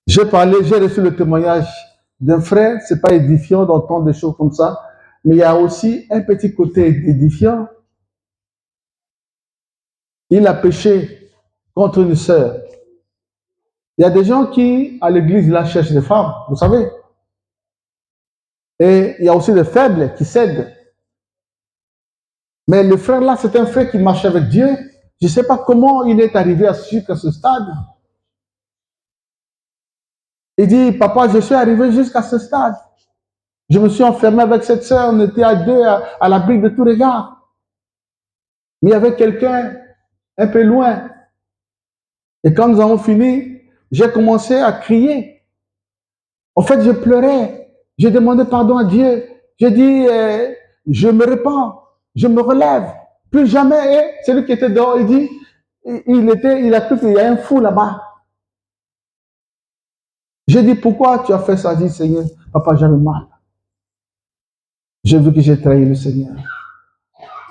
J'ai reçu le témoignage d'un frère. C'est pas édifiant d'entendre des choses comme ça, mais il y a aussi un petit côté édifiant. Il a péché contre une sœur. Il y a des gens qui, à l'église, là, cherchent des femmes, vous savez. Et il y a aussi des faibles qui cèdent. Mais le frère là, c'est un frère qui marche avec Dieu. Je ne sais pas comment il est arrivé à ce stade. Il dit, papa, je suis arrivé jusqu'à ce stade. Je me suis enfermé avec cette sœur, on était à deux, à l'abri de tout regard. Mais il y avait quelqu'un un peu loin. Et quand nous avons fini, j'ai commencé à crier. En fait, je pleurais. J'ai demandé pardon à Dieu. J'ai dit, je me répands, je me relève. Plus jamais. Et celui qui était dehors, il dit, il a cru qu'il y a un fou là-bas. J'ai dit, pourquoi tu as fait ça? J'ai dit, Seigneur, papa, j'avais mal. J'ai vu que j'ai trahi le Seigneur.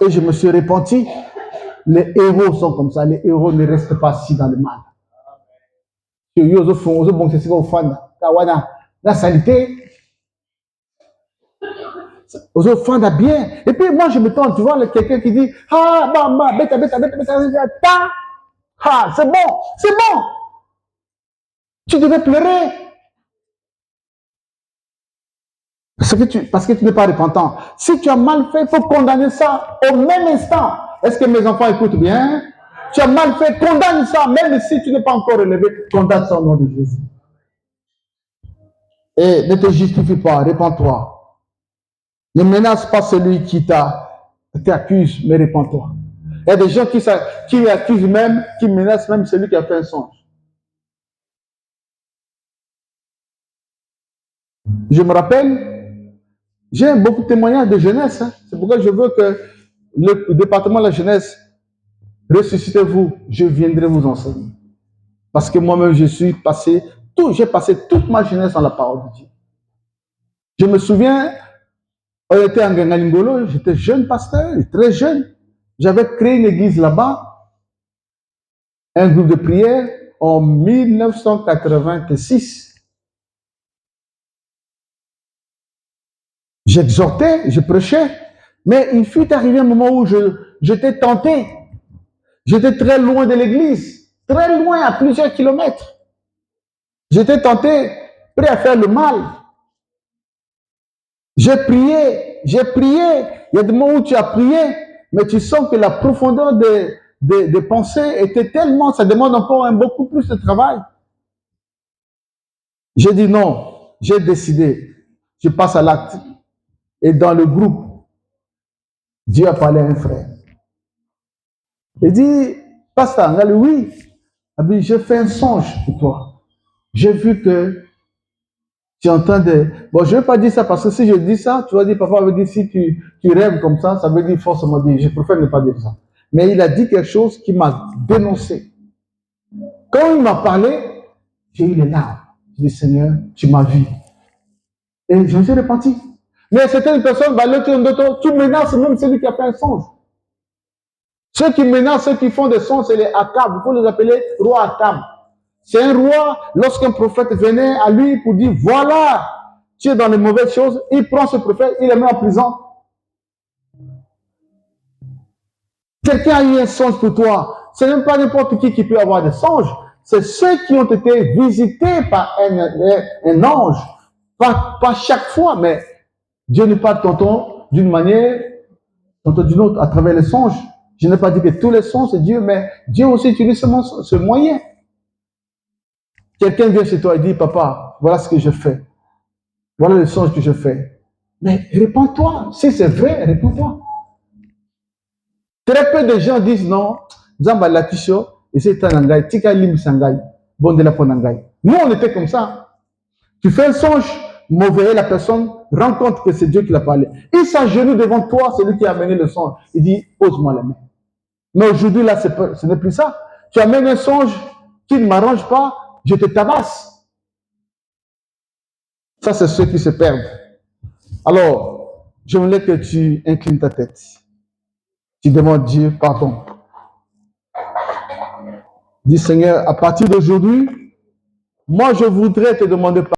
Et je me suis repenti. Les héros sont comme ça. Les héros ne restent pas assis dans le mal. La saleté. Aux autres font bien. Et puis moi, je me tente, tu vois, quelqu'un qui dit, ah, bah, bêta, ah, c'est bon. Tu devais pleurer. Parce que tu n'es pas repentant. Si tu as mal fait, il faut condamner ça au même instant. Est-ce que mes enfants écoutent bien? Tu as mal fait, condamne ça. Même si tu n'es pas encore relevé, condamne ça au nom de Jésus. Et ne te justifie pas, répands-toi. Ne menace pas celui qui t'accuse, mais répands-toi. Il y a des gens qui accusent même, qui menacent même celui qui a fait un songe. Je me rappelle, j'ai beaucoup de témoignages de jeunesse. Hein. C'est pourquoi je veux que le département de la jeunesse, ressuscitez-vous, je viendrai vous enseigner. Parce que moi-même, j'ai passé toute ma jeunesse dans la parole de Dieu. Je me souviens, on était en Gangalingolo, j'étais jeune pasteur, très jeune. J'avais créé une église là-bas, un groupe de prière en 1986. J'exhortais, je prêchais, mais il fut arrivé un moment où j'étais tenté. J'étais très loin de l'église, très loin, à plusieurs kilomètres. J'étais tenté, prêt à faire le mal. J'ai prié. Il y a des moments où tu as prié, mais tu sens que la profondeur des pensées était tellement, ça demande encore beaucoup plus de travail. J'ai dit non, j'ai décidé, je passe à l'acte. Et dans le groupe, Dieu a parlé à un frère. Il dit, pasteur, oui, j'ai fait un songe pour toi. J'ai vu que tu es en train de... Bon, je ne vais pas dire ça parce que si je dis ça, tu vas dire, papa veut dire, si tu rêves comme ça veut dire forcément dire. Je préfère ne pas dire ça. Mais il a dit quelque chose qui m'a dénoncé. Quand il m'a parlé, j'ai eu les larmes. J'ai dit, Seigneur, tu m'as vu. Et je me suis repenti. Mais certaines personnes, tu menaces même celui qui a fait un songe. Ceux qui menacent, ceux qui font des songes, c'est les Akab. Il faut les appeler roi Akab. C'est un roi, lorsqu'un prophète venait à lui pour dire, voilà, tu es dans les mauvaises choses, il prend ce prophète, il le met en prison. Quelqu'un a eu un songe pour toi. Ce n'est pas n'importe qui peut avoir des songes. C'est ceux qui ont été visités par un ange. Pas chaque fois, mais Dieu ne parle tantôt d'une manière, tantôt d'une autre, à travers les songes. Je n'ai pas dit que tous les songes, c'est Dieu, mais Dieu aussi utilise ce moyen. Quelqu'un vient chez toi et dit, papa, voilà ce que je fais. Voilà le songe que je fais. Mais réponds-toi. Si c'est vrai, réponds-toi. Très peu de gens disent non. Zamba Latisho, et c'est Tanangai, Tika Lim Sangai. Bon de la Ponangaï. Nous, on était comme ça. Tu fais un songe mauvais, la personne rend compte que c'est Dieu qui l'a parlé. Il s'agenouille devant toi, celui qui a amené le songe. Il dit, pose-moi la main. Mais aujourd'hui, là, ce n'est plus ça. Tu amènes un songe qui ne m'arrange pas, je te tabasse. Ça, c'est ceux qui se perdent. Alors, je voulais que tu inclines ta tête. Tu demandes Dieu pardon. Dis Seigneur, à partir d'aujourd'hui, moi je voudrais te demander pardon.